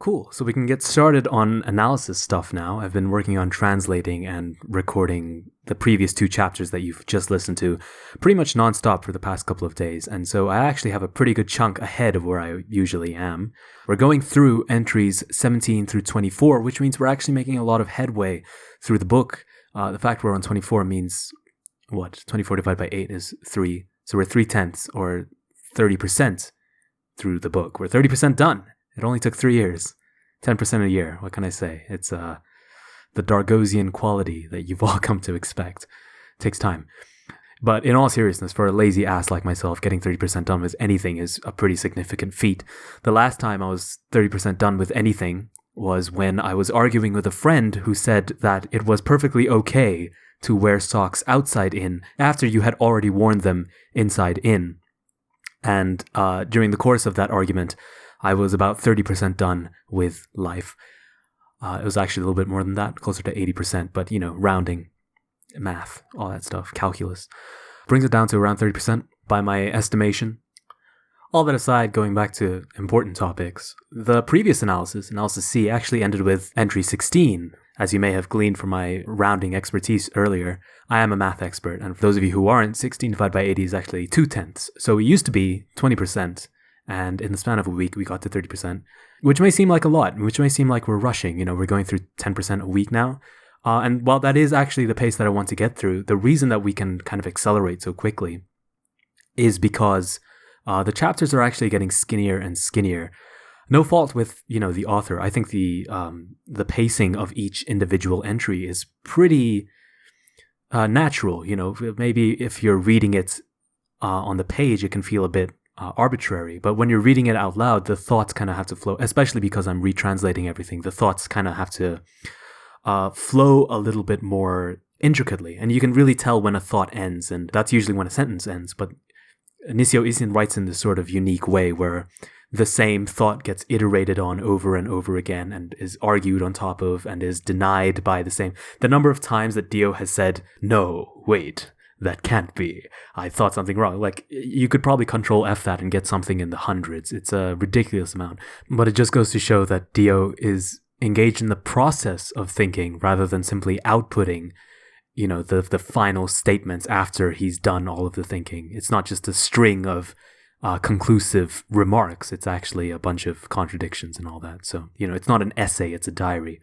Cool. So we can get started on analysis stuff now. I've been working on translating and recording the previous 2 chapters that you've just listened to pretty much nonstop for the past couple of days. And so I actually have a pretty good chunk ahead of where I usually am. We're going through entries 17 through 24, which means we're actually making a lot of headway through the book. The fact we're on 24 means what? 24 divided by 8 is 3. So we're 3/10 or 30% through the book. We're 30% done. It only took 3 years, 10% a year. What can I say? It's the Dargosian quality that you've all come to expect. It takes time. But in all seriousness, for a lazy ass like myself, getting 30% done with anything is a pretty significant feat. The last time I was 30% done with anything was when I was arguing with a friend who said that it was perfectly okay to wear socks outside in after you had already worn them inside in. And during the course of that argument, I was about 30% done with life. It was actually a little bit more than that, closer to 80%, but, rounding, math, all that stuff, calculus. Brings it down to around 30% by my estimation. All that aside, going back to important topics, the previous analysis C, actually ended with entry 16. As you may have gleaned from my rounding expertise earlier, I am a math expert, and for those of you who aren't, 16 divided by 80 is actually 2/10. So it used to be 20%. And in the span of a week, we got to 30%, which may seem like a lot, which may seem like we're rushing. We're going through 10% a week now. And while that is actually the pace that I want to get through, the reason that we can kind of accelerate so quickly is because the chapters are actually getting skinnier and skinnier. No fault with, the author. I think the pacing of each individual entry is pretty natural. Maybe if you're reading it on the page, it can feel a bit arbitrary, but when you're reading it out loud, the thoughts kind of have to flow, especially because I'm retranslating everything. The thoughts kind of have to flow a little bit more intricately, and you can really tell when a thought ends, and that's usually when a sentence ends. But Nisio Isin writes in this sort of unique way where the same thought gets iterated on over and over again and is argued on top of and is denied by the same. The number of times that Dio has said, "No, wait, that can't be. I thought something wrong." Like, you could probably control F that and get something in the hundreds. It's a ridiculous amount. But it just goes to show that Dio is engaged in the process of thinking rather than simply outputting, the final statements after he's done all of the thinking. It's not just a string of conclusive remarks. It's actually a bunch of contradictions and all that. So, it's not an essay, it's a diary.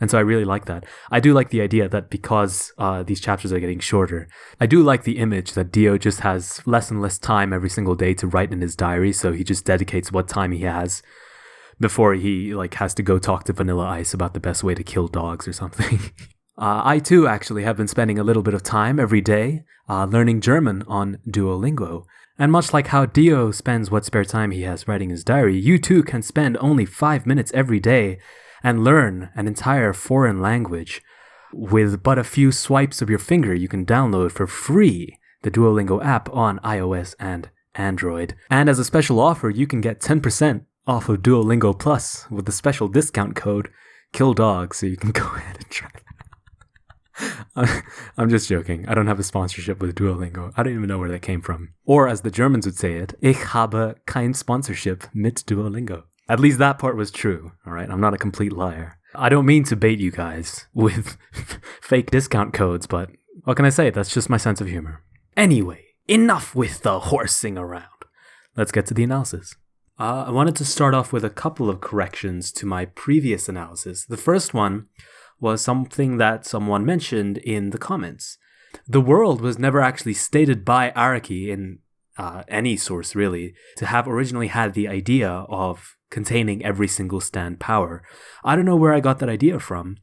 And so I really like that. I do like the idea that because these chapters are getting shorter, I do like the image that Dio just has less and less time every single day to write in his diary. So he just dedicates what time he has before he has to go talk to Vanilla Ice about the best way to kill dogs or something. I too actually have been spending a little bit of time every day learning German on Duolingo. And much like how Dio spends what spare time he has writing his diary, you too can spend only 5 minutes every day and learn an entire foreign language. With but a few swipes of your finger, you can download for free the Duolingo app on iOS and Android. And as a special offer, you can get 10% off of Duolingo Plus with the special discount code KILLDOG, so you can go ahead and try that. I'm just joking. I don't have a sponsorship with Duolingo. I don't even know where that came from. Or as the Germans would say it, ich habe kein Sponsorship mit Duolingo. At least that part was true, all right? I'm not a complete liar. I don't mean to bait you guys with fake discount codes, but what can I say? That's just my sense of humor. Anyway, enough with the horsing around. Let's get to the analysis. I wanted to start off with a couple of corrections to my previous analysis. The first one was something that someone mentioned in the comments. The world was never actually stated by Araki in any source, really, to have originally had the idea of containing every single stand power. I don't know where I got that idea from.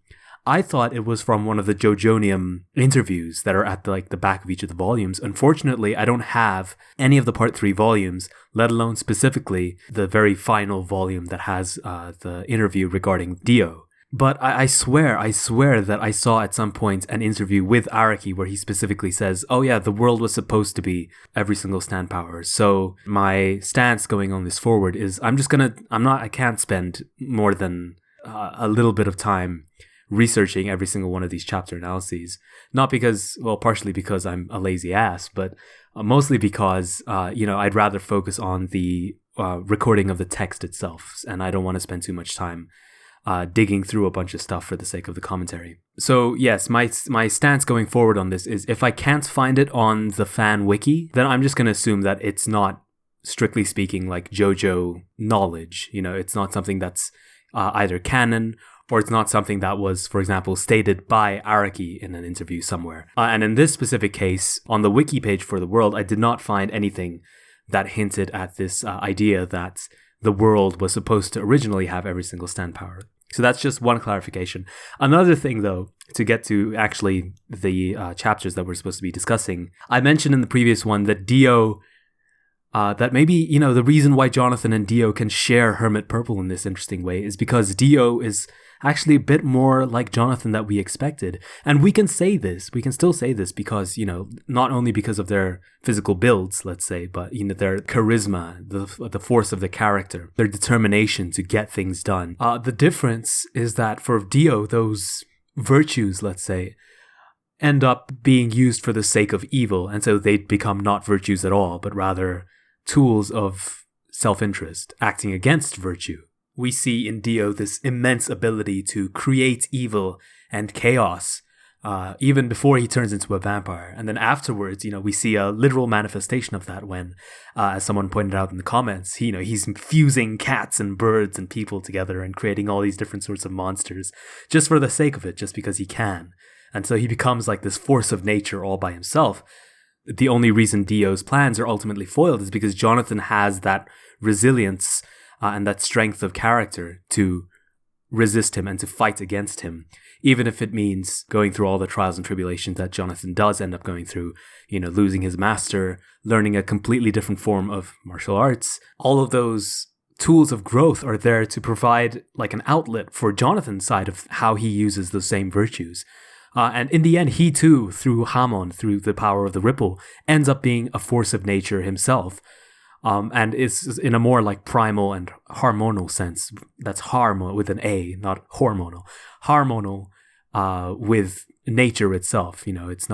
I thought it was from one of the Jojonium interviews that are at the back of each of the volumes. Unfortunately, I don't have any of the Part 3 volumes, let alone specifically the very final volume that has the interview regarding Dio. But I swear that I saw at some point an interview with Araki where he specifically says, "Oh yeah, the world was supposed to be every single stand power." So my stance going on this forward is I can't spend more than a little bit of time researching every single one of these chapter analyses. Not because, well, partially because I'm a lazy ass, but mostly because, I'd rather focus on the recording of the text itself, and I don't want to spend too much time digging through a bunch of stuff for the sake of the commentary. So yes, my stance going forward on this is if I can't find it on the fan wiki, then I'm just going to assume that it's not, strictly speaking, like JoJo knowledge. It's not something that's either canon, or it's not something that was, for example, stated by Araki in an interview somewhere. And in this specific case, on the wiki page for the world, I did not find anything that hinted at this idea that the world was supposed to originally have every single stand power. So that's just one clarification. Another thing, though, to get to actually the chapters that we're supposed to be discussing, I mentioned in the previous one that Dio, that maybe, the reason why Jonathan and Dio can share Hermit Purple in this interesting way is because Dio is actually a bit more like Jonathan that we expected. And we can say this, we can still say this because, not only because of their physical builds, let's say, but, their charisma, the force of the character, their determination to get things done. The difference is that for Dio, those virtues, let's say, end up being used for the sake of evil. And so they become not virtues at all, but rather tools of self-interest, acting against virtue. We see in Dio this immense ability to create evil and chaos, even before he turns into a vampire. And then afterwards, we see a literal manifestation of that when, as someone pointed out in the comments, he's fusing cats and birds and people together and creating all these different sorts of monsters just for the sake of it, just because he can. And so he becomes like this force of nature all by himself. The only reason Dio's plans are ultimately foiled is because Jonathan has that resilience and that strength of character to resist him and to fight against him, even if it means going through all the trials and tribulations that Jonathan does end up going through, losing his master, learning a completely different form of martial arts. All of those tools of growth are there to provide like an outlet for Jonathan's side of how he uses those same virtues. And in the end, he too, through Hamon, through the power of the ripple, ends up being a force of nature himself. And it's in a more like primal and hormonal sense. That's harmo with an A, not hormonal. Harmonal with nature itself. He's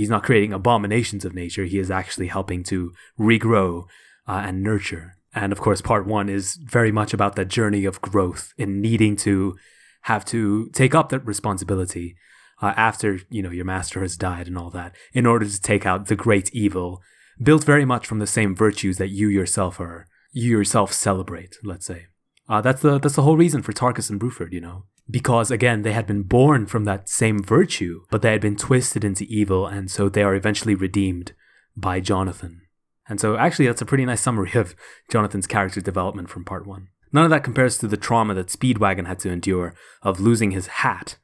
not creating abominations of nature. He is actually helping to regrow and nurture. And of course, part one is very much about that journey of growth in needing to have to take up that responsibility after, your master has died and all that, in order to take out the great evil, built very much from the same virtues that you yourself celebrate, let's say. That's the whole reason for Tarkus and Bruford, because again, they had been born from that same virtue, but they had been twisted into evil, and so they are eventually redeemed by Jonathan. And so actually that's a pretty nice summary of Jonathan's character development from part one. None of that compares to the trauma that Speedwagon had to endure of losing his hat,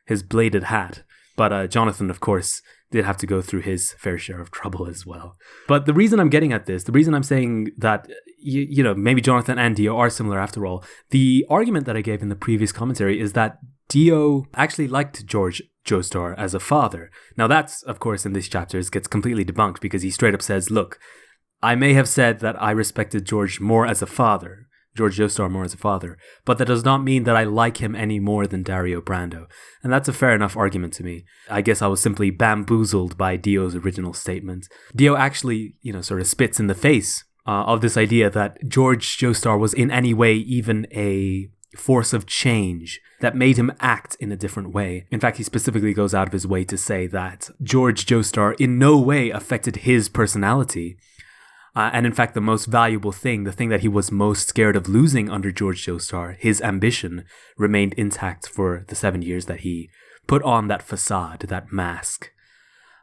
his bladed hat. But Jonathan, of course, did have to go through his fair share of trouble as well. But the reason I'm getting at this, the reason I'm saying that, maybe Jonathan and Dio are similar after all, the argument that I gave in the previous commentary is that Dio actually liked George Joestar as a father. Now that's, of course, in these chapters gets completely debunked because he straight up says, look, I may have said that I respected George more as a father, George Joestar more as a father, but that does not mean that I like him any more than Dario Brando. And that's a fair enough argument to me. I guess I was simply bamboozled by Dio's original statement. Dio actually, sort of spits in the face of this idea that George Joestar was in any way even a force of change that made him act in a different way. In fact, he specifically goes out of his way to say that George Joestar in no way affected his personality. And in fact, the most valuable thing, the thing that he was most scared of losing under George Joestar, his ambition, remained intact for the 7 years that he put on that facade, that mask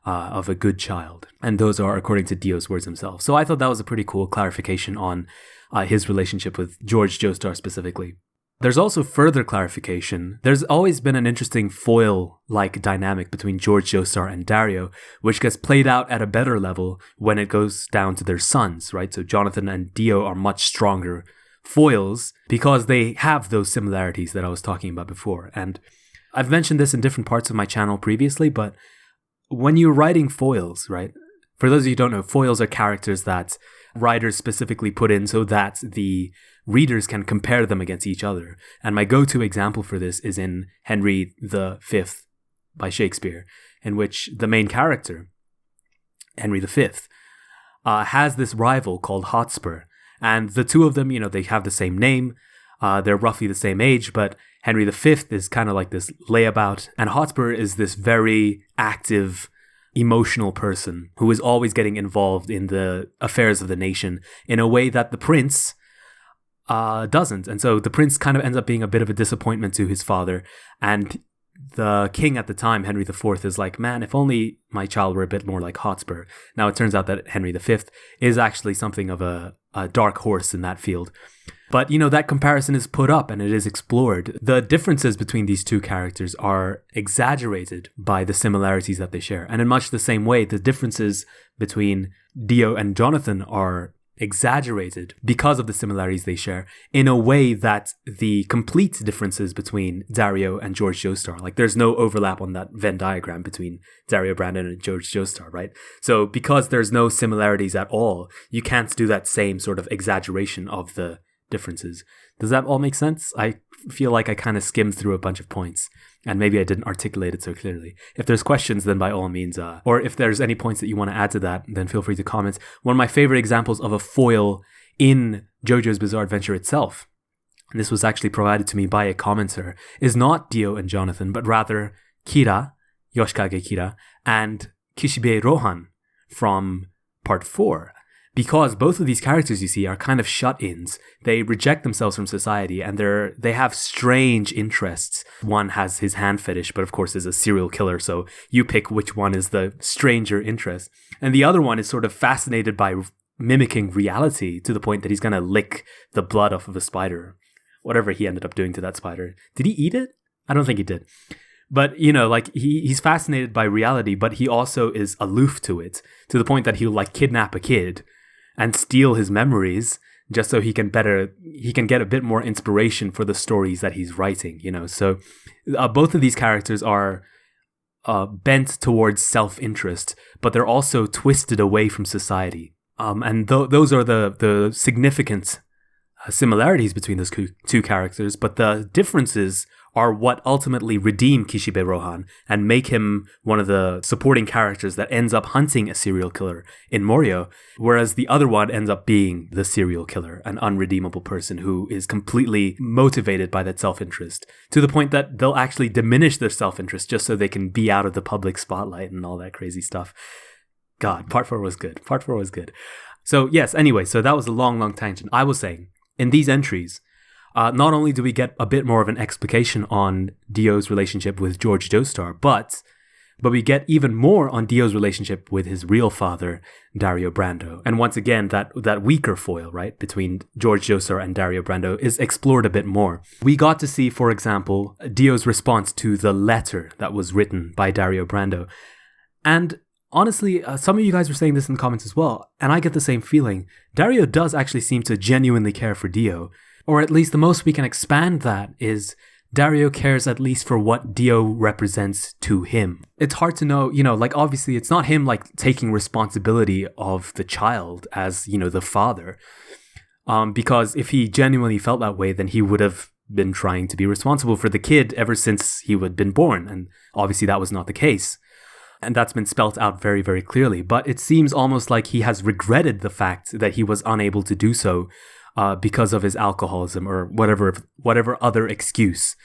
of a good child. And those are according to Dio's words himself. So I thought that was a pretty cool clarification on his relationship with George Joestar specifically. There's also further clarification. There's always been an interesting foil-like dynamic between George Joestar and Dario, which gets played out at a better level when it goes down to their sons, right? So Jonathan and Dio are much stronger foils because they have those similarities that I was talking about before. And I've mentioned this in different parts of my channel previously, but when you're writing foils, right? For those of you who don't know, foils are characters that writers specifically put in so that the readers can compare them against each other. And my go-to example for this is in Henry V by Shakespeare, in which the main character, Henry V, has this rival called Hotspur. And the two of them, they have the same name. They're roughly the same age, but Henry V is kind of like this layabout, and Hotspur is this very active, emotional person who is always getting involved in the affairs of the nation in a way that the prince doesn't. And so the prince kind of ends up being a bit of a disappointment to his father, and the king at the time, Henry IV, is like, man, if only my child were a bit more like Hotspur. Now, it turns out that Henry V is actually something of a dark horse in that field. But, that comparison is put up and it is explored. The differences between these two characters are exaggerated by the similarities that they share. And in much the same way, the differences between Dio and Jonathan are exaggerated because of the similarities they share in a way that the complete differences between Dario and George Joestar, like there's no overlap on that Venn diagram between Dario Brandon and George Joestar, right? So because there's no similarities at all, you can't do that same sort of exaggeration of the differences. Does that all make sense? I feel like I kind of skimmed through a bunch of points and maybe I didn't articulate it so clearly. If there's questions, then by all means, or if there's any points that you want to add to that, then feel free to comment. One of my favorite examples of a foil in JoJo's Bizarre Adventure itself, and this was actually provided to me by a commenter, is not Dio and Jonathan, but rather Kira, Yoshikage Kira, and Kishibe Rohan from part 4. Because both of these characters, you see, are kind of shut-ins. They reject themselves from society, and they have strange interests. One has his hand fetish, but of course is a serial killer, so you pick which one is the stranger interest. And the other one is sort of fascinated by mimicking reality to the point that he's going to lick the blood off of a spider. Whatever he ended up doing to that spider. Did he eat it? I don't think he did. But, like, he's fascinated by reality, but he also is aloof to it, to the point that he'll, like, kidnap a kid and steal his memories just so he can get a bit more inspiration for the stories that he's writing, So both of these characters are bent towards self-interest, but they're also twisted away from society. And those are the significant similarities between those two characters, but the differences are what ultimately redeem Kishibe Rohan and make him one of the supporting characters that ends up hunting a serial killer in Morio, whereas the other one ends up being the serial killer, an unredeemable person who is completely motivated by that self-interest, to the point that they'll actually diminish their self-interest just so they can be out of the public spotlight and all that crazy stuff. God, part 4 was good. Part 4 was good. So yes, anyway, so that was a long tangent. I was saying, in these entries, not only do we get a bit more of an explication on Dio's relationship with George Joestar, but we get even more on Dio's relationship with his real father, Dario Brando. And once again, that weaker foil, right, between George Joestar and Dario Brando is explored a bit more. We got to see, for example, Dio's response to the letter that was written by Dario Brando. And honestly, some of you guys were saying this in the comments as well, and I get the same feeling. Dario does actually seem to genuinely care for Dio. Or at least the most we can expand that is Dario cares at least for what Dio represents to him. It's hard to know, like obviously it's not him like taking responsibility of the child as, the father. Because if he genuinely felt that way, then he would have been trying to be responsible for the kid ever since he had been born. And obviously that was not the case. And that's been spelt out very, very clearly. But it seems almost like he has regretted the fact that he was unable to do so because of his alcoholism or whatever other excuse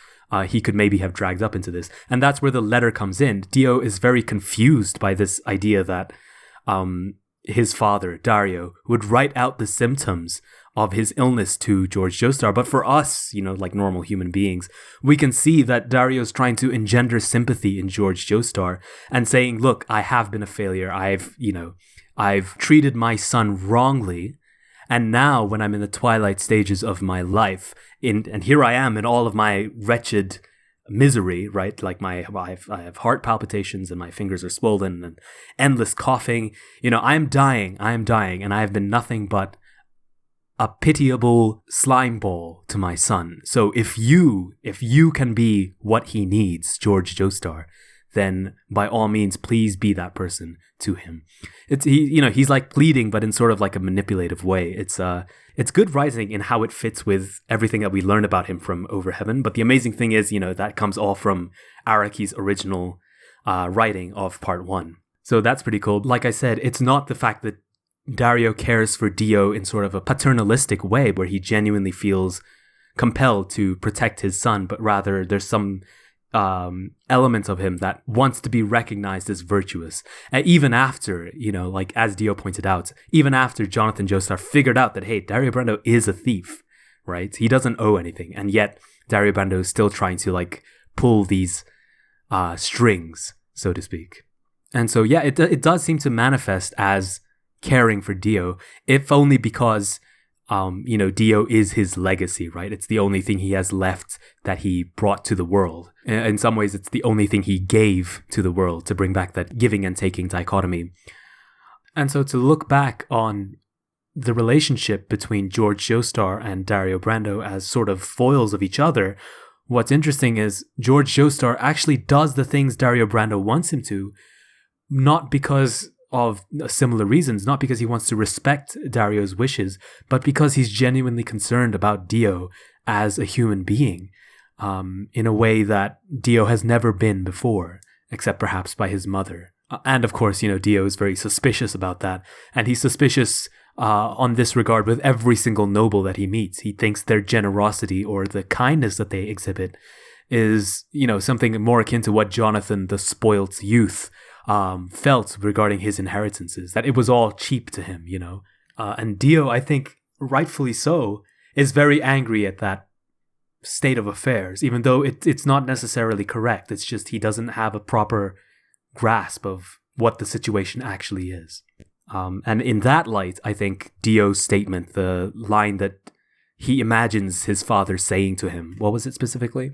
he could maybe have dragged up into this. And that's where the letter comes in. Dio is very confused by this idea that his father, Dario, would write out the symptoms of his illness to George Joestar. But for us, like normal human beings, we can see that Dario's trying to engender sympathy in George Joestar and saying, look, I have been a failure. I've treated my son wrongly. And now when I'm in the twilight stages of my life, and here I am in all of my wretched misery, right? Like I have heart palpitations and my fingers are swollen and endless coughing. I'm dying, and I have been nothing but a pitiable slime ball to my son. So if you can be what he needs, George Joestar, then by all means, please be that person to him. He's like pleading, but in sort of like a manipulative way. It's good writing in how it fits with everything that we learn about him from Over Heaven. But the amazing thing is, that comes all from Araki's original writing of part 1. So that's pretty cool. Like I said, it's not the fact that Dario cares for Dio in sort of a paternalistic way where he genuinely feels compelled to protect his son, but rather there's some element of him that wants to be recognized as virtuous. And even after, like as Dio pointed out, even after Jonathan Joestar figured out that, hey, Dario Brando is a thief, right? He doesn't owe anything. And yet Dario Brando is still trying to like pull these strings, so to speak. And so, yeah, it does seem to manifest as caring for Dio, if only because Dio is his legacy, right? It's the only thing he has left that he brought to the world. In some ways, it's the only thing he gave to the world to bring back that giving and taking dichotomy. And so to look back on the relationship between George Joestar and Dario Brando as sort of foils of each other, what's interesting is George Joestar actually does the things Dario Brando wants him to, not because of similar reasons, not because he wants to respect Dario's wishes, but because he's genuinely concerned about Dio as a human being, in a way that Dio has never been before, except perhaps by his mother. And of course, Dio is very suspicious about that, and he's suspicious on this regard with every single noble that he meets. He thinks their generosity or the kindness that they exhibit is, something more akin to what Jonathan, the spoilt youth, felt regarding his inheritances, that it was all cheap to him, and Dio, I think rightfully so, is very angry at that state of affairs, even though it's not necessarily correct. It's just he doesn't have a proper grasp of what the situation actually is. And in that light, I think Dio's statement, the line that he imagines his father saying to him, what was it specifically?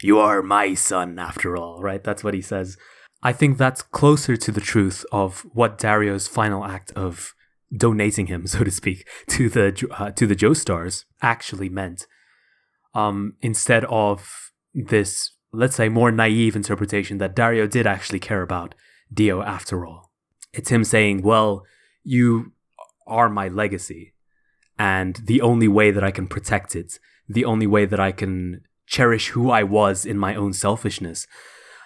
"You are my son after all," right? That's what he says. I think that's closer to the truth of what Dario's final act of donating him, so to speak, to the Joestars actually meant. Instead of this, let's say, more naive interpretation that Dario did actually care about Dio after all. It's him saying, well, you are my legacy, and the only way that I can protect it, the only way that I can cherish who I was in my own selfishness,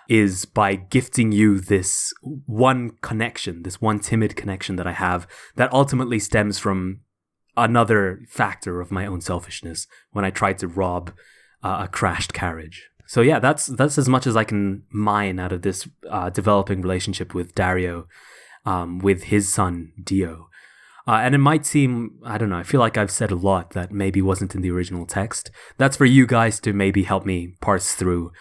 is by gifting you this one connection, this one timid connection that I have that ultimately stems from another factor of my own selfishness when I tried to rob a crashed carriage. So yeah, that's as much as I can mine out of this developing relationship with Dario, with his son Dio. And it might seem, I don't know, I feel like I've said a lot that maybe wasn't in the original text. That's for you guys to maybe help me parse through,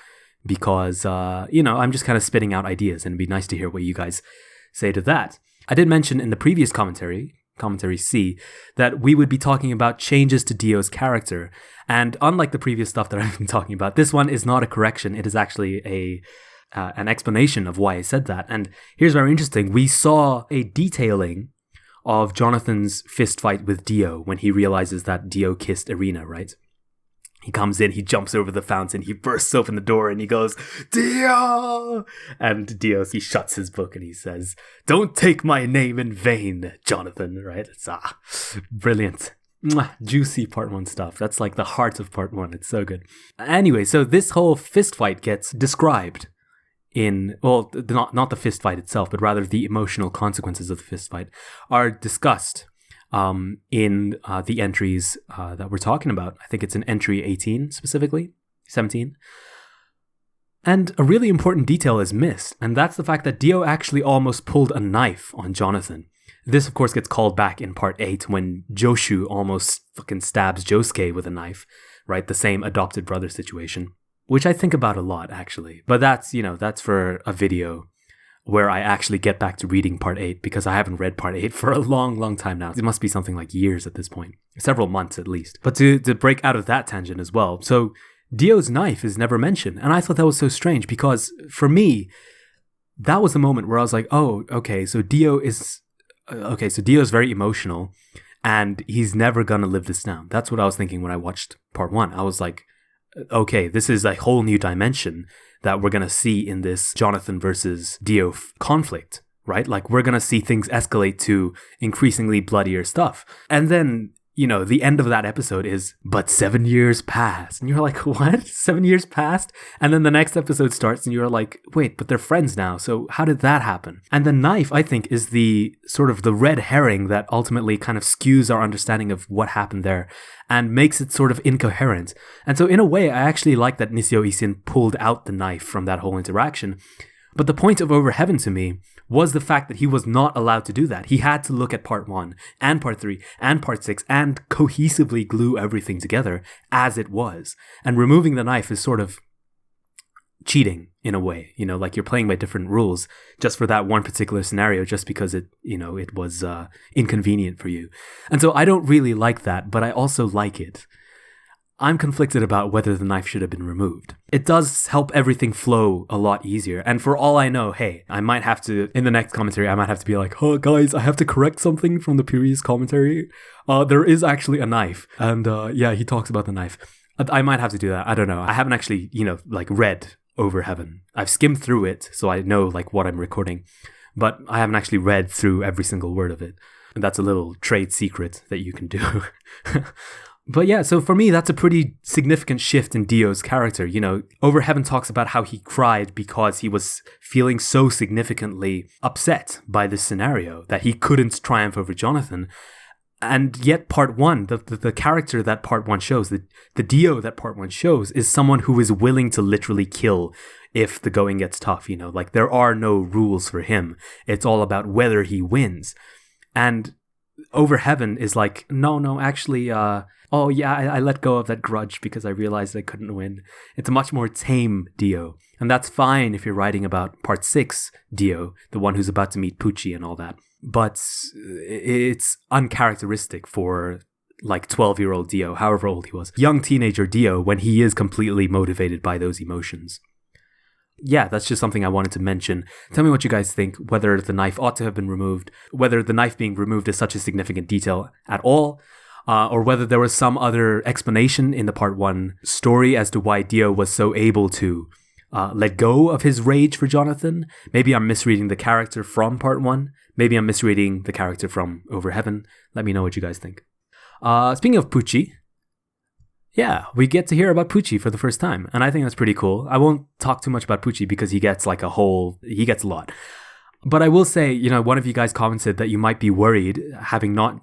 because, I'm just kind of spitting out ideas, and it'd be nice to hear what you guys say to that. I did mention in the previous commentary C, that we would be talking about changes to Dio's character. And unlike the previous stuff that I've been talking about, this one is not a correction. It is actually an explanation of why I said that. And here's very interesting. We saw a detailing of Jonathan's fist fight with Dio when he realizes that Dio kissed Irina, right? He comes in, he jumps over the fountain, he bursts open the door, and he goes, "Dio!" And Dio, he shuts his book and he says, "Don't take my name in vain, Jonathan," right? It's brilliant. Juicy part 1 stuff. That's like the heart of part 1. It's so good. Anyway, so this whole fist fight gets described in, well, not the fist fight itself, but rather the emotional consequences of the fist fight are discussed in the entries that we're talking about. I think it's in entry 18 specifically, 17. And a really important detail is missed, and that's the fact that Dio actually almost pulled a knife on Jonathan. This, of course, gets called back in part 8 when Joshu almost fucking stabs Josuke with a knife, right? The same adopted brother situation, which I think about a lot, actually. But that's for a video where I actually get back to reading part 8, because I haven't read part 8 for a long, long time now. It must be something like years at this point. Several months at least. But to break out of that tangent as well. So Dio's knife is never mentioned. And I thought that was so strange, because for me, that was the moment where I was like, oh, okay, so Dio is very emotional and he's never gonna live this down. That's what I was thinking when I watched part 1. I was like, okay, this is a whole new dimension that we're going to see in this Jonathan versus Dio conflict, right? Like, we're going to see things escalate to increasingly bloodier stuff. And then the end of that episode is, but 7 years passed. And you're like, what? 7 years passed? And then the next episode starts and you're like, wait, but they're friends now. So how did that happen? And the knife, I think, is the sort of the red herring that ultimately kind of skews our understanding of what happened there and makes it sort of incoherent. And so in a way, I actually like that Nisio Isin pulled out the knife from that whole interaction. But the point of Over Heaven to me was the fact that he was not allowed to do that. He had to look at part 1 and part 3 and part 6 and cohesively glue everything together as it was. And removing the knife is sort of cheating in a way, like you're playing by different rules just for that one particular scenario, just because it was inconvenient for you. And so I don't really like that, but I also like it. I'm conflicted about whether the knife should have been removed. It does help everything flow a lot easier. And for all I know, hey, I might have to, in the next commentary, I might have to be like, oh, guys, I have to correct something from the previous commentary. There is actually a knife. And yeah, he talks about the knife. I might have to do that. I don't know. I haven't actually, read Over Heaven. I've skimmed through it, so I know, what I'm recording. But I haven't actually read through every single word of it. And that's a little trade secret that you can do. But yeah, so for me, that's a pretty significant shift in Dio's character. Over Heaven talks about how he cried because he was feeling so significantly upset by this scenario that he couldn't triumph over Jonathan. And yet part 1, the character that part 1 shows, the Dio that part 1 shows, is someone who is willing to literally kill if the going gets tough. There are no rules for him. It's all about whether he wins. And Over Heaven is like, no, actually, oh yeah, I let go of that grudge because I realized I couldn't win. It's a much more tame Dio. And that's fine if you're writing about part 6 Dio, the one who's about to meet Pucci and all that. But it's uncharacteristic for 12-year-old Dio, however old he was. Young teenager Dio, when he is completely motivated by those emotions. Yeah, that's just something I wanted to mention. Tell me what you guys think, whether the knife ought to have been removed, whether the knife being removed is such a significant detail at all, or whether there was some other explanation in the part 1 story as to why Dio was so able to let go of his rage for Jonathan. Maybe I'm misreading the character from part 1. Maybe I'm misreading the character from Over Heaven. Let me know what you guys think. Speaking of Pucci, yeah, we get to hear about Pucci for the first time, and I think that's pretty cool. I won't talk too much about Pucci because he gets he gets a lot. But I will say, one of you guys commented that you might be worried, having not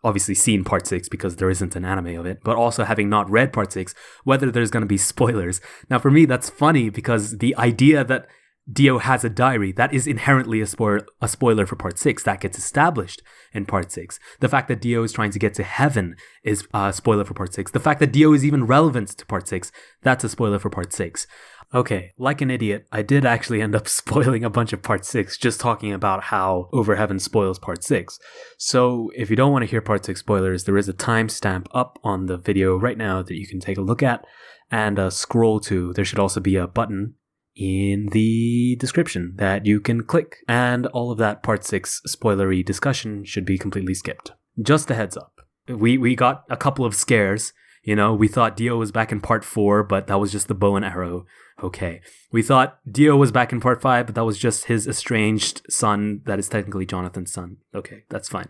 obviously seen part 6 because there isn't an anime of it, but also having not read part 6, whether there's going to be spoilers. Now, for me, that's funny because the idea that Dio has a diary, that is inherently a spoiler for part 6. That gets established in part 6. The fact that Dio is trying to get to heaven is a spoiler for part 6. The fact that Dio is even relevant to part 6, that's a spoiler for part 6. Okay, like an idiot, I did actually end up spoiling a bunch of part 6 just talking about how Over Heaven spoils part 6. So if you don't want to hear part 6 spoilers, there is a timestamp up on the video right now that you can take a look at and scroll to. There should also be a button in the description that you can click, and all of that part 6 spoilery discussion should be completely skipped. Just a heads up. We got a couple of scares. We thought Dio was back in part 4, but that was just the bow and arrow. Okay. We thought Dio was back in part 5, but that was just his estranged son that is technically Jonathan's son. Okay, that's fine.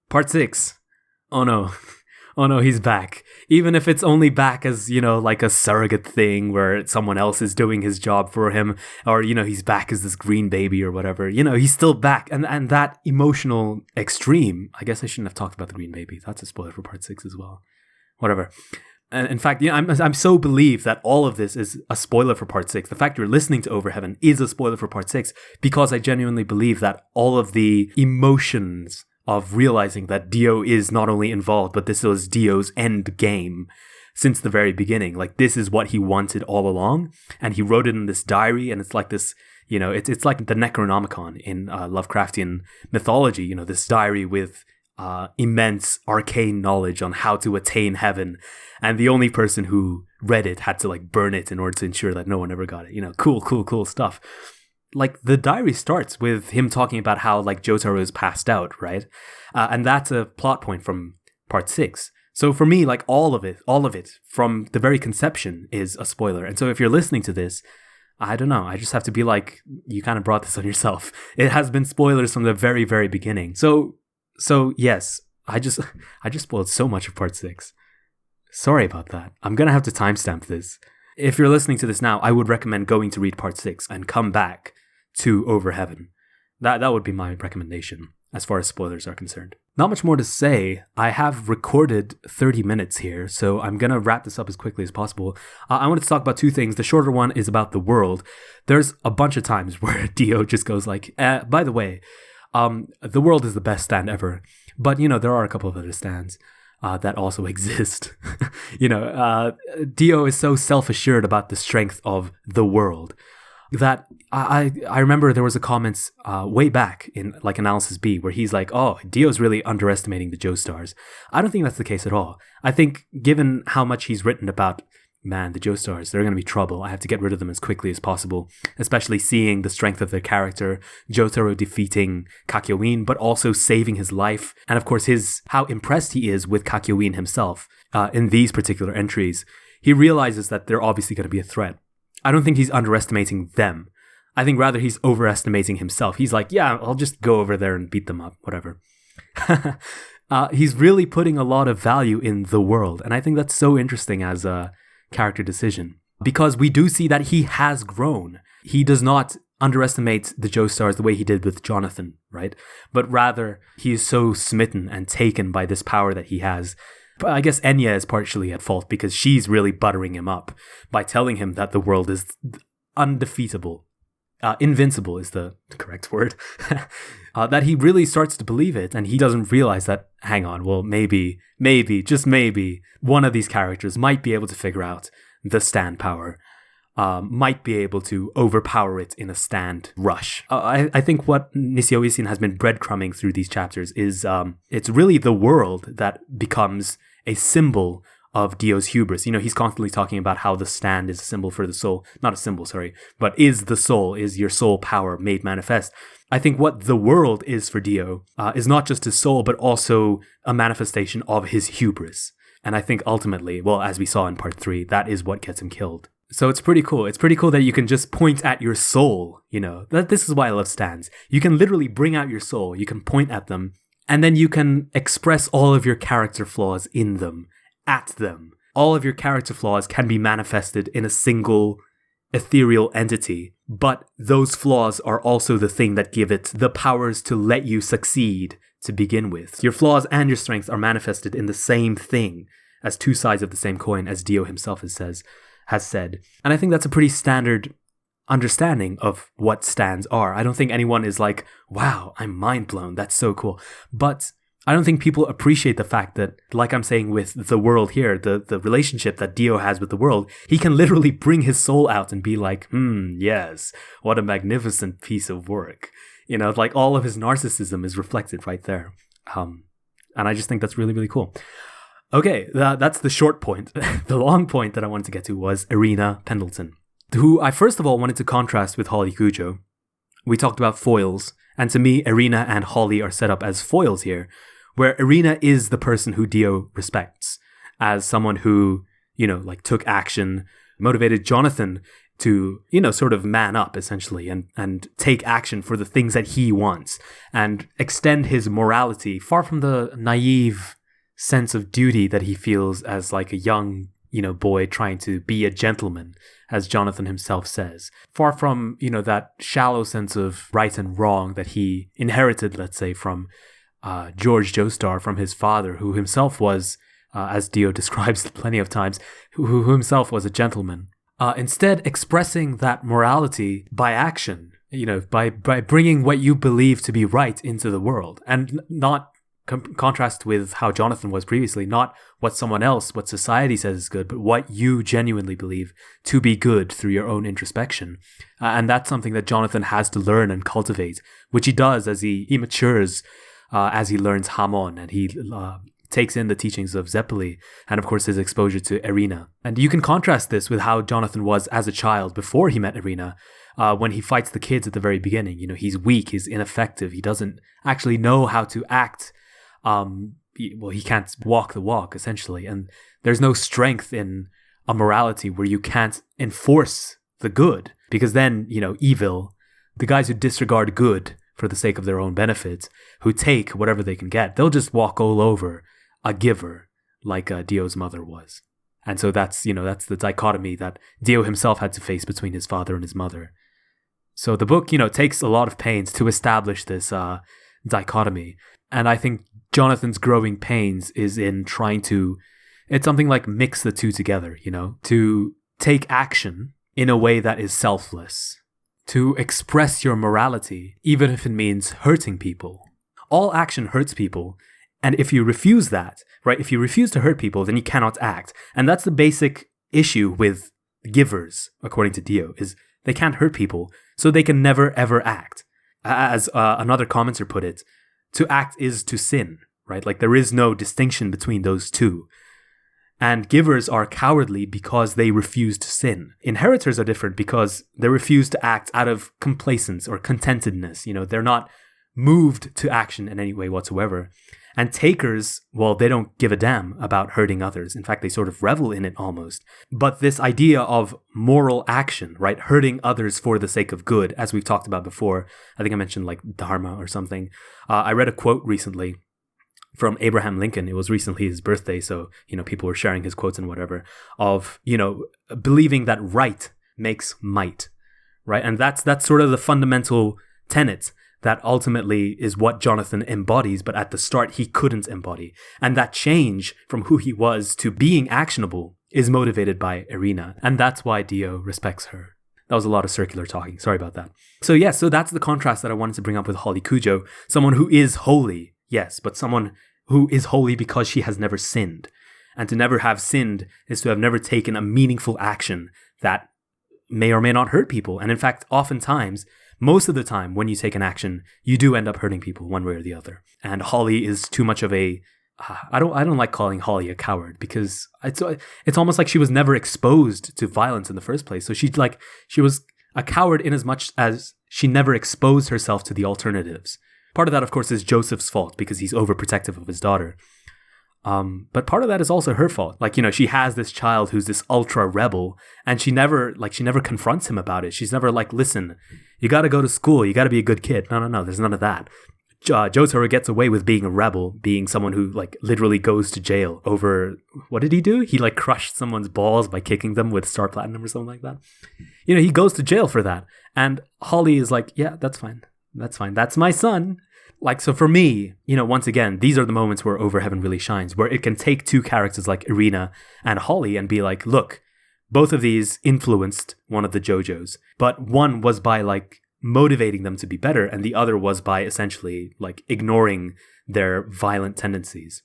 Part 6. Oh no. Oh no, he's back. Even if it's only back as, like a surrogate thing where someone else is doing his job for him, or, he's back as this green baby or whatever, he's still back. And that emotional extreme, I guess I shouldn't have talked about the green baby. That's a spoiler for part 6 as well. Whatever. And in fact, I'm so believed that all of this is a spoiler for part 6. The fact you're listening to Over Heaven is a spoiler for part 6 because I genuinely believe that all of the emotions of realizing that Dio is not only involved, but this was Dio's end game since the very beginning. Like, this is what he wanted all along, and he wrote it in this diary, and it's like this, it's like the Necronomicon in Lovecraftian mythology, this diary with immense arcane knowledge on how to attain heaven, and the only person who read it had to burn it in order to ensure that no one ever got it. Cool stuff. The diary starts with him talking about how Jotaro is passed out, right? And that's a plot point from part 6. So for me, all of it from the very conception is a spoiler. And so if you're listening to this, I don't know, I just have to be like, you kind of brought this on yourself. It has been spoilers from the very, very beginning. So yes, I just spoiled so much of part 6. Sorry about that. I'm gonna have to timestamp this. If you're listening to this now, I would recommend going to read part 6 and come back to Over Heaven. That would be my recommendation as far as spoilers are concerned. Not much more to say. I have recorded 30 minutes here, so I'm gonna wrap this up as quickly as possible. I wanted to talk about 2 things. The shorter one is about the world. There's a bunch of times where Dio just goes like, by the way, the world is the best stand ever. But, there are a couple of other stands that also exist. Dio is so self-assured about the strength of the world that I remember there was a comment way back in like Analysis B where he's like, oh, Dio's really underestimating the Joestars. I don't think that's the case at all. I think given how much he's written about, man, the Joestars, they're going to be trouble. I have to get rid of them as quickly as possible, especially seeing the strength of their character, Jotaro defeating Kakyoin, but also saving his life. And of course, how impressed he is with Kakyoin himself in these particular entries. He realizes that they're obviously going to be a threat. I don't think he's underestimating them. I think rather he's overestimating himself. He's like, yeah, I'll just go over there and beat them up, whatever. He's really putting a lot of value in the world. And I think that's so interesting as a character decision. Because we do see that he has grown. He does not underestimate the Joestars the way he did with Jonathan, right? But rather, he is so smitten and taken by this power that he has. But I guess Enya is partially at fault because she's really buttering him up by telling him that the world is undefeatable. Invincible is the correct word. That he really starts to believe it, and he doesn't realize that, hang on, well, maybe, just maybe, one of these characters might be able to figure out the stand power, might be able to overpower it in a stand rush. I think what Nisio Isin has been breadcrumbing through these chapters is it's really the world that becomes a symbol of Dio's hubris. He's constantly talking about how the stand is a symbol for the soul. Not a symbol, sorry, but is the soul, is your soul power made manifest. I think what the world is for Dio is not just his soul, but also a manifestation of his hubris. And I think ultimately, well, as we saw in part 3, that is what gets him killed. So it's pretty cool. It's pretty cool that you can just point at your soul, This is why I love stands. You can literally bring out your soul, you can point at them, and then you can express all of your character flaws in them, at them. All of your character flaws can be manifested in a single ethereal entity, but those flaws are also the thing that give it the powers to let you succeed to begin with. Your flaws and your strengths are manifested in the same thing, as 2 sides of the same coin, as Dio himself has said. And I think that's a pretty standard understanding of what stands are. I don't think anyone is like, wow, I'm mind blown, that's so cool. But I don't think people appreciate the fact that, like I'm saying with the world here, the relationship that Dio has with the world, he can literally bring his soul out and be like, yes, what a magnificent piece of work. Like all of his narcissism is reflected right there. And I just think that's really, really cool. Okay, that's the short point. The long point that I wanted to get to was Irina Pendleton, who I first of all wanted to contrast with Holly Cujo. We talked about foils, and to me, Irina and Holly are set up as foils here, where Irina is the person who Dio respects as someone who, took action, motivated Jonathan to, sort of man up essentially and take action for the things that he wants and extend his morality far from the naive sense of duty that he feels as like a young, boy trying to be a gentleman, as Jonathan himself says. Far from, that shallow sense of right and wrong that he inherited, let's say, from George Joestar, from his father, who himself was, as Dio describes plenty of times, who himself was a gentleman. Instead, expressing that morality by action, by bringing what you believe to be right into the world, and not contrast with how Jonathan was previously, not what society says is good, but what you genuinely believe to be good through your own introspection. And that's something that Jonathan has to learn and cultivate, which he does as he matures, as he learns Hamon and he takes in the teachings of Zeppeli and of course his exposure to Irina. And you can contrast this with how Jonathan was as a child before he met Irina, when he fights the kids at the very beginning. He's weak, he's ineffective, he doesn't actually know how to act. He can't walk the walk essentially, and there's no strength in a morality where you can't enforce the good, because then, evil, the guys who disregard good for the sake of their own benefit, who take whatever they can get, they'll just walk all over a giver like Dio's mother was. And so that's the dichotomy that Dio himself had to face between his father and his mother. So the book, takes a lot of pains to establish this dichotomy. And I think Jonathan's growing pains is in trying to, it's something like mix the two together, to take action in a way that is selfless, to express your morality, even if it means hurting people. All action hurts people. And if you refuse that, right, if you refuse to hurt people, then you cannot act. And that's the basic issue with givers, according to Dio, is they can't hurt people, so they can never, ever act. As another commenter put it, to act is to sin, right? Like there is no distinction between those two. And givers are cowardly because they refuse to sin. Inheritors are different because they refuse to act out of complacence or contentedness. They're not moved to action in any way whatsoever. And takers, well, they don't give a damn about hurting others. In fact, they sort of revel in it almost. But this idea of moral action, right? Hurting others for the sake of good, as we've talked about before. I think I mentioned like dharma or something. I read a quote recently from Abraham Lincoln. It was recently his birthday, so, people were sharing his quotes and whatever, of, believing that right makes might, right? And that's sort of the fundamental tenet that ultimately is what Jonathan embodies, but at the start he couldn't embody. And that change from who he was to being actionable is motivated by Irina. And that's why Dio respects her. That was a lot of circular talking. Sorry about that. So that's the contrast that I wanted to bring up with Holly Cujo. Someone who is holy, yes, but someone who is holy because she has never sinned. And to never have sinned is to have never taken a meaningful action that may or may not hurt people. And in fact, oftentimes, most of the time when you take an action, you do end up hurting people one way or the other. And Holly is too much of a... I don't like calling Holly a coward because it's almost like she was never exposed to violence in the first place. So she was a coward in as much as she never exposed herself to the alternatives. Part of that, of course, is Joseph's fault because he's overprotective of his daughter. But part of that is also her fault. She has this child who's this ultra rebel, and she never confronts him about it. She's never like, listen, you got to go to school. You got to be a good kid. No. There's none of that. Jotaro gets away with being a rebel, being someone who literally goes to jail over, what did he do? He crushed someone's balls by kicking them with Star Platinum or something like that. He goes to jail for that. And Holly is like, yeah, that's fine. That's my son. So for me, once again, these are the moments where Over Heaven really shines, where it can take two characters like Irina and Holly and be like, look, both of these influenced one of the JoJos, but one was by motivating them to be better, and the other was by essentially ignoring their violent tendencies,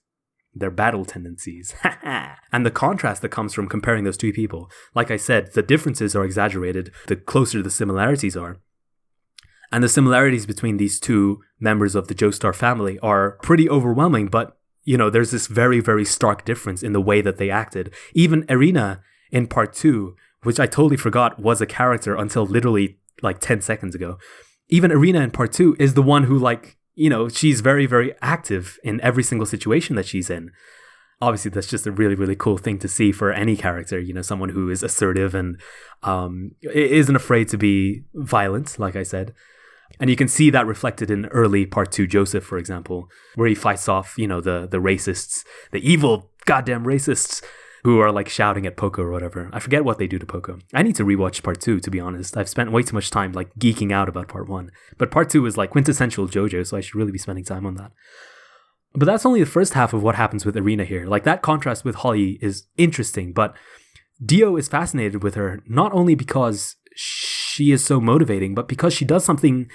their battle tendencies. And the contrast that comes from comparing those two people, like I said, the differences are exaggerated the closer the similarities are. And the similarities between these two members of the Joestar family are pretty overwhelming, but, there's this very, very stark difference in the way that they acted. Even Irina in part 2, which I totally forgot was a character until literally 10 seconds ago. Even Irina in part 2 is the one who she's very, very active in every single situation that she's in. Obviously, that's just a really, really cool thing to see for any character, someone who is assertive and isn't afraid to be violent, like I said. And you can see that reflected in early part 2 Joseph, for example, where he fights off, the racists, the evil goddamn racists who are shouting at Poco or whatever. I forget what they do to Poco. I need to rewatch part 2, to be honest. I've spent way too much time geeking out about part 1. But part 2 is quintessential JoJo, so I should really be spending time on that. But that's only the first half of what happens with Irina here. That contrast with Holly is interesting, but Dio is fascinated with her not only because she is so motivating, but because she does something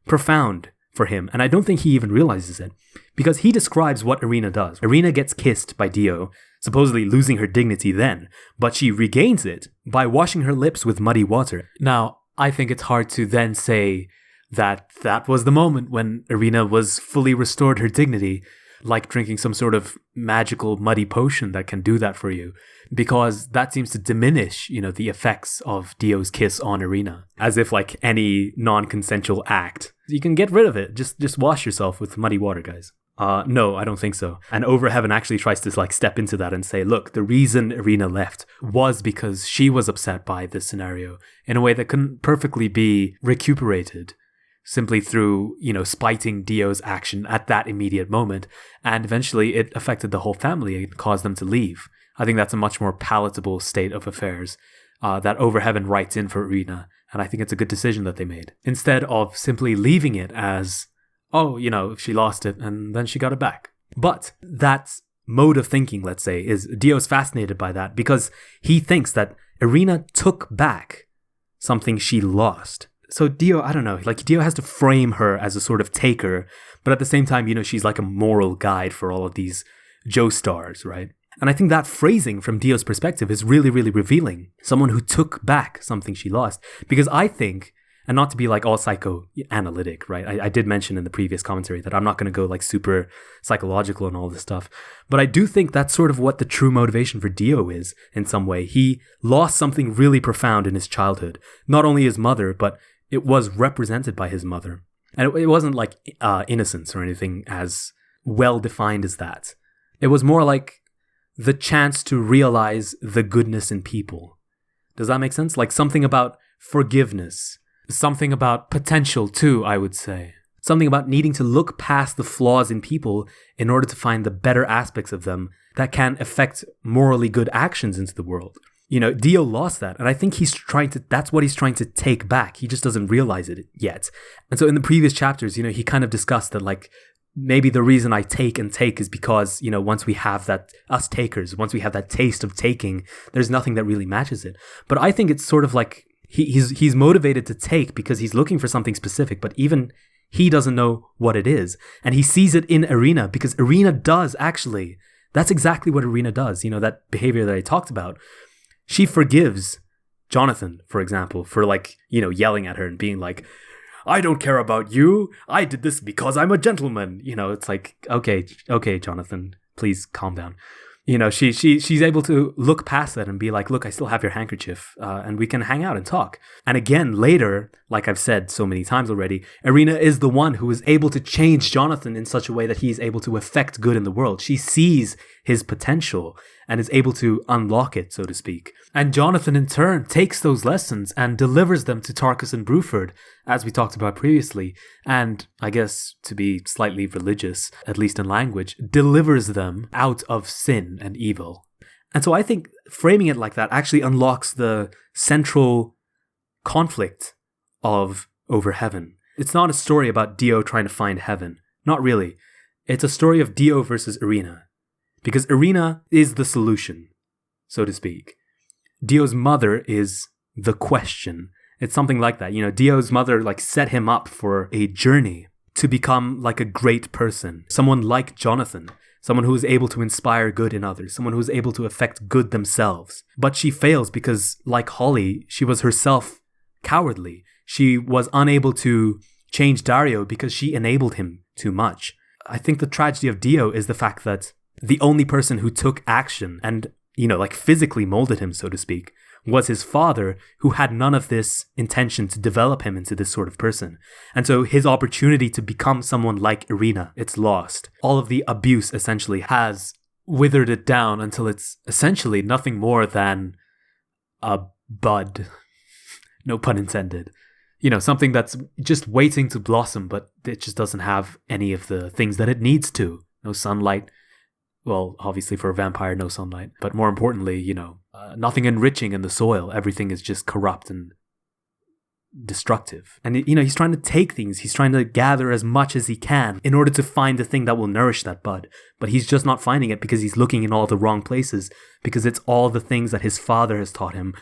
profound for him. And I don't think he even realizes it, because he describes what Irina does. Irina gets kissed by Dio, supposedly losing her dignity then, but she regains it by washing her lips with muddy water. Now, I think it's hard to then say that that was the moment when Irina was fully restored her dignity, like drinking some sort of magical muddy potion that can do that for you, because that seems to diminish, the effects of Dio's kiss on Irina, as if any non-consensual act, you can get rid of it. Just wash yourself with muddy water, guys. No, I don't think so. And Over Heaven actually tries to step into that and say, look, the reason Irina left was because she was upset by this scenario in a way that couldn't perfectly be recuperated simply through, spiting Dio's action at that immediate moment. And eventually it affected the whole family and caused them to leave. I think that's a much more palatable state of affairs that Overheaven writes in for Irina. And I think it's a good decision that they made. Instead of simply leaving it as, she lost it and then she got it back. But that mode of thinking, let's say, is Dio's fascinated by that because he thinks that Irina took back something she lost. So Dio, I don't know, Dio has to frame her as a sort of taker, but at the same time, she's like a moral guide for all of these Joestars, right? And I think that phrasing from Dio's perspective is really, really revealing. Someone who took back something she lost. Because I think, and not to be like all psychoanalytic, right? I did mention in the previous commentary that I'm not going to go like super psychological and all this stuff. But I do think that's sort of what the true motivation for Dio is in some way. He lost something really profound in his childhood. Not only his mother, but it was represented by his mother. And it wasn't like innocence or anything as well defined as that. It was more like the chance to realize the goodness in people. Does that make sense? Like something about forgiveness. Something about potential too, I would say. Something about needing to look past the flaws in people in order to find the better aspects of them that can affect morally good actions into the world. Dio lost that, and I think that's what he's trying to take back. He just doesn't realize it yet. And so in the previous chapters, he kind of discussed that like, maybe the reason I take is because, once we have that, us takers, once we have that taste of taking, there's nothing that really matches it. But I think it's sort of like, he's motivated to take because he's looking for something specific, but even he doesn't know what it is. And he sees it in Irina because Irina does actually. That's exactly what Irina does. That behavior that I talked about. She forgives Jonathan, for example, for yelling at her and being like, I don't care about you. I did this because I'm a gentleman. It's like, okay, Jonathan, please calm down. She's able to look past that and be like, look, I still have your handkerchief and we can hang out and talk. And again, later, like I've said so many times already, Irina is the one who is able to change Jonathan in such a way that he is able to affect good in the world. She sees his potential and is able to unlock it, so to speak. And Jonathan, in turn, takes those lessons and delivers them to Tarkus and Bruford, as we talked about previously. And I guess, to be slightly religious, at least in language, delivers them out of sin and evil. And so I think framing it like that actually unlocks the central conflict of Overheaven. It's not a story about Dio trying to find heaven. Not really. It's a story of Dio versus Irina. Because Irina is the solution, so to speak. Dio's mother is the question. It's something like that. Dio's mother set him up for a journey to become like a great person. Someone like Jonathan. Someone who is able to inspire good in others. Someone who is able to affect good themselves. But she fails because, like Holly, she was herself cowardly. She was unable to change Dario because she enabled him too much. I think the tragedy of Dio is the fact that the only person who took action and, physically molded him, so to speak, was his father, who had none of this intention to develop him into this sort of person. And so his opportunity to become someone like Irina, it's lost. All of the abuse essentially has withered it down until it's essentially nothing more than a bud. No pun intended. Something that's just waiting to blossom, but it just doesn't have any of the things that it needs to. No sunlight. Well, obviously for a vampire, no sunlight. But more importantly, nothing enriching in the soil. Everything is just corrupt and destructive. And, he's trying to take things. He's trying to gather as much as he can in order to find the thing that will nourish that bud. But he's just not finding it because he's looking in all the wrong places. Because it's all the things that his father has taught him,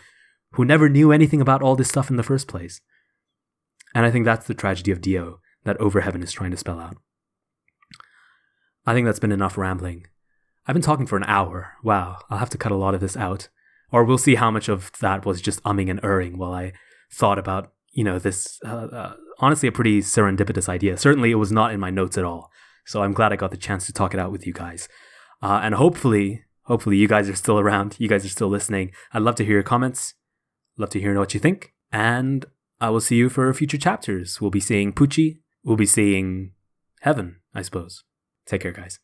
who never knew anything about all this stuff in the first place. And I think that's the tragedy of Dio that Overheaven is trying to spell out. I think that's been enough rambling. I've been talking for an hour. Wow, I'll have to cut a lot of this out. Or we'll see how much of that was just umming and erring while I thought about, this, honestly, a pretty serendipitous idea. Certainly it was not in my notes at all. So I'm glad I got the chance to talk it out with you guys. And hopefully you guys are still around. You guys are still listening. I'd love to hear your comments. Love to hear what you think. And I will see you for future chapters. We'll be seeing Pucci. We'll be seeing Heaven, I suppose. Take care, guys.